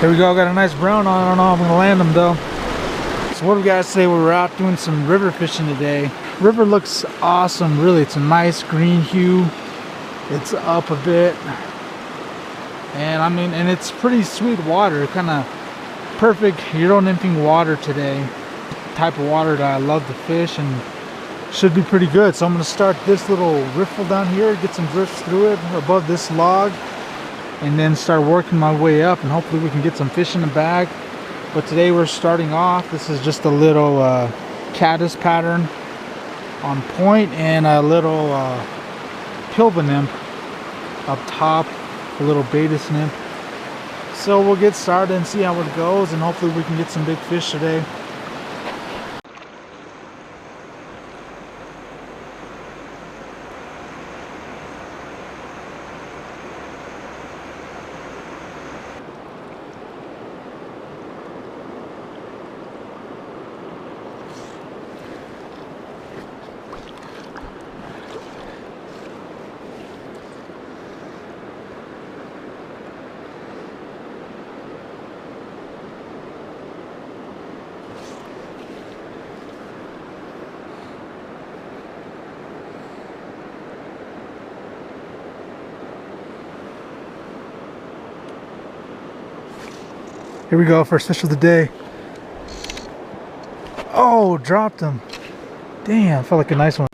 Here we go, got a nice brown on. I don't know if I'm gonna land them though. So what do we guys say? We were out doing some river fishing today. River looks awesome, really. It's a nice green hue. It's up a bit. And I mean, and it's pretty sweet water, kind of perfect Euro nymphing water today. Type of water that I love to fish and should be pretty good. So I'm gonna start this little riffle down here, get some drifts through it above this log, and then start working my way up, and hopefully we can get some fish in the bag. But today we're starting off. This is just a little caddis pattern on point and a little pilva nymph up top, a little Baetis nymph. So we'll get started and see how it goes, and hopefully we can get some big fish today. Here we go, first fish of the day. Oh, dropped him. Damn, felt like a nice one.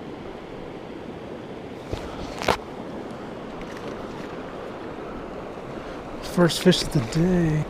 First fish of the day.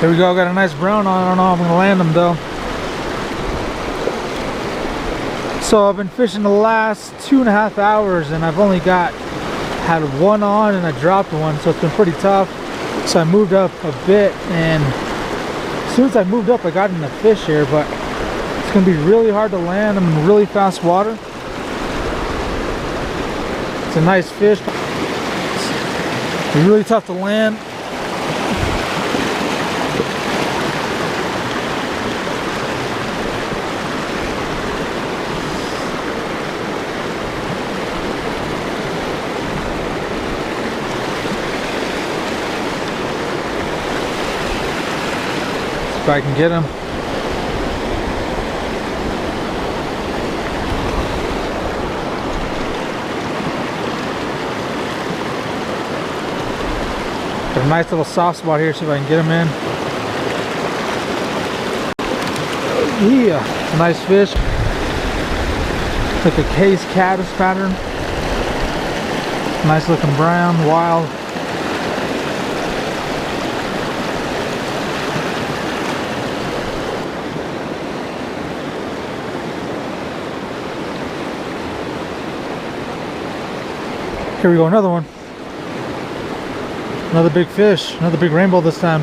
Here we go, got a nice brown on. I don't know if I'm gonna land them though. So I've been fishing the last 2.5 hours and I've only had one on and I dropped one, so it's been pretty tough. So I moved up a bit, and as soon as I moved up I got in the fish here, but it's gonna be really hard to land. I'm in really fast water. It's a nice fish, but it's really tough to land. If I can get him. Got a nice little soft spot here, see if I can get him in. Yeah, nice fish. Like a case caddis pattern. Nice looking brown, wild. Here we go, another one. Another big fish, another big rainbow this time.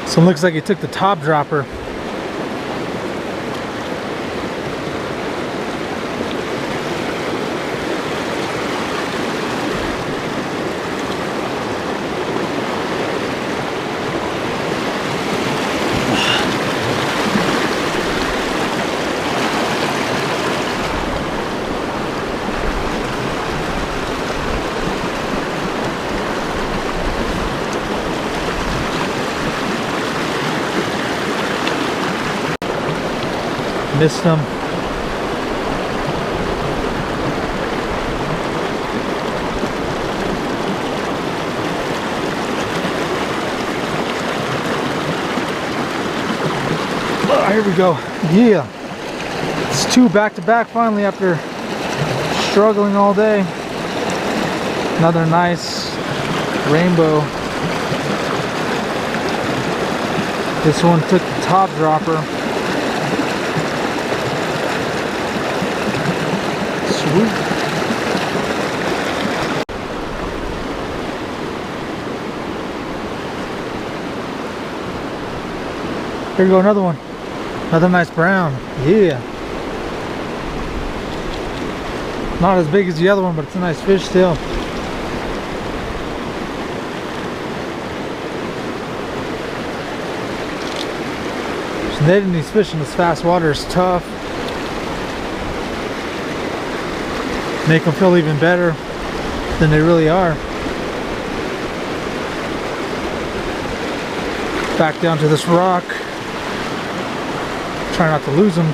So it looks like he took the top dropper. Missed him. Oh, here we go. Yeah. It's two back to back finally after struggling all day. Another nice rainbow. This one took the top dropper. Sweet. Here we go, another one. Another nice brown. Yeah. Not as big as the other one, but it's a nice fish still. Netting these fish in this fast water is tough. Make them feel even better than they really are. Back down to this rock. Try not to lose them.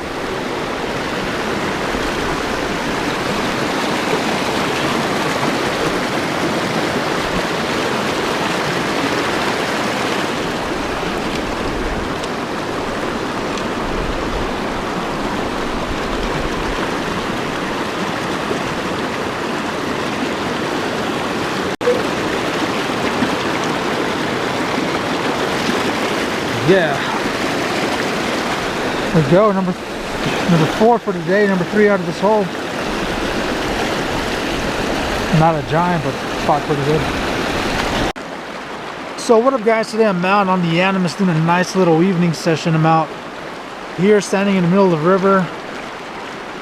Yeah. There we go. Number 4 for today. Number 3 out of this hole. Not a giant, but caught pretty good. So what up, guys? Today I'm out on the Animus doing a nice little evening session. I'm out here standing in the middle of the river.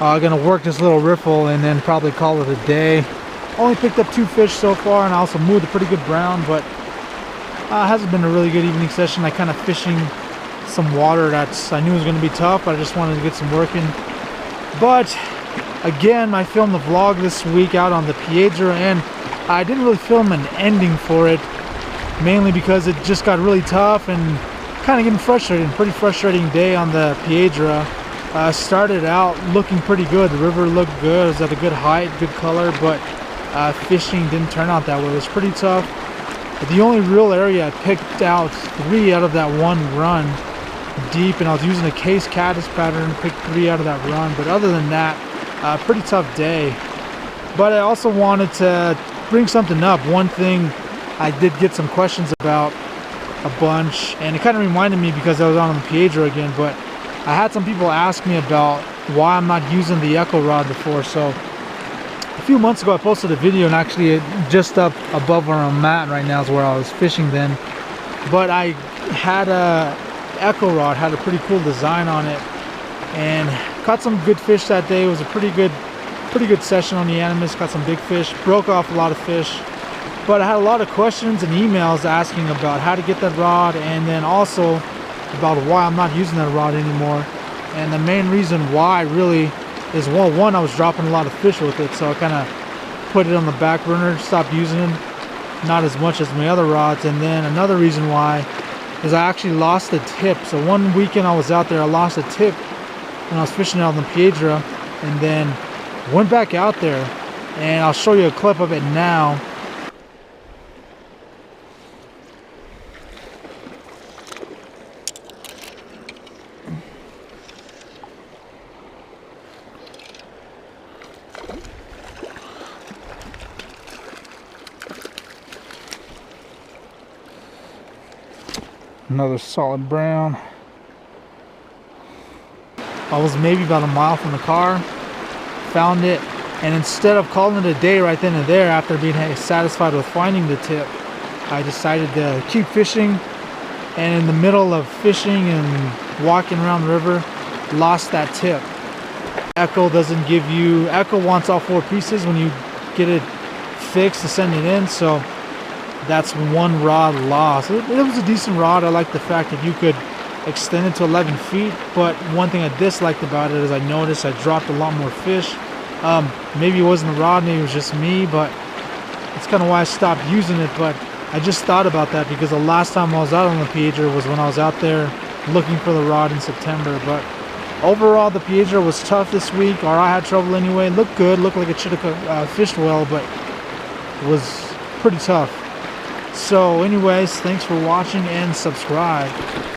Gonna work this little riffle and then probably call it a day. Only picked up 2 fish so far, and I also moved a pretty good brown, but hasn't been a really good evening session. I kind of fishing some water that's I knew was going to be tough, but I just wanted to get some work in. But again, I filmed the vlog this week out on the Piedra, and I didn't really film an ending for it, mainly because it just got really tough and kind of getting frustrating. Pretty frustrating day on the Piedra. Started out looking pretty good. The river looked good. It was at a good height, good color, but fishing didn't turn out that way. It was pretty tough. But the only real area I picked out 3 out of that one run deep, and I was using a case caddis pattern to pick 3 out of that run. But other than that, pretty tough day. But I also wanted to bring something up. One thing I did get some questions about a bunch, and it kind of reminded me because I was on the Piedra again, but I had some people ask me about why I'm not using the Echo Rod before. So a few months ago I posted a video, and actually just up above where I'm at right now is where I was fishing then. But I had a Echo Rod, had a pretty cool design on it, and caught some good fish that day. It was a pretty good session on the Animus. Caught some big fish, broke off a lot of fish. But I had a lot of questions and emails asking about how to get that rod, and then also about why I'm not using that rod anymore. And the main reason why really is, well, one, I was dropping a lot of fish with it, so I kind of put it on the back burner, stopped using it, not as much as my other rods. And then another reason why is I actually lost the tip. So one weekend I was out there, I lost a tip when I was fishing out on the Piedra, and then went back out there, and I'll show you a clip of it now. Another solid brown. I was maybe about a mile from the car, found it, and instead of calling it a day right then and there after being satisfied with finding the tip, I decided to keep fishing. And in the middle of fishing and walking around the river, lost that tip. Echo doesn't give you, Echo wants all 4 pieces when you get it fixed to send it in, so that's one rod lost. It was a decent rod. I like the fact that you could extend it to 11 feet, but one thing I disliked about it is I noticed I dropped a lot more fish. Maybe it wasn't the rod, maybe it was just me, but it's kind of why I stopped using it. But I just thought about that because the last time I was out on the Piedra was when I was out there looking for the rod in September. But overall, the Piedra was tough this week, or I had trouble anyway. It looked good, looked like it should have fished well, but it was pretty tough. So anyways, thanks for watching and subscribe.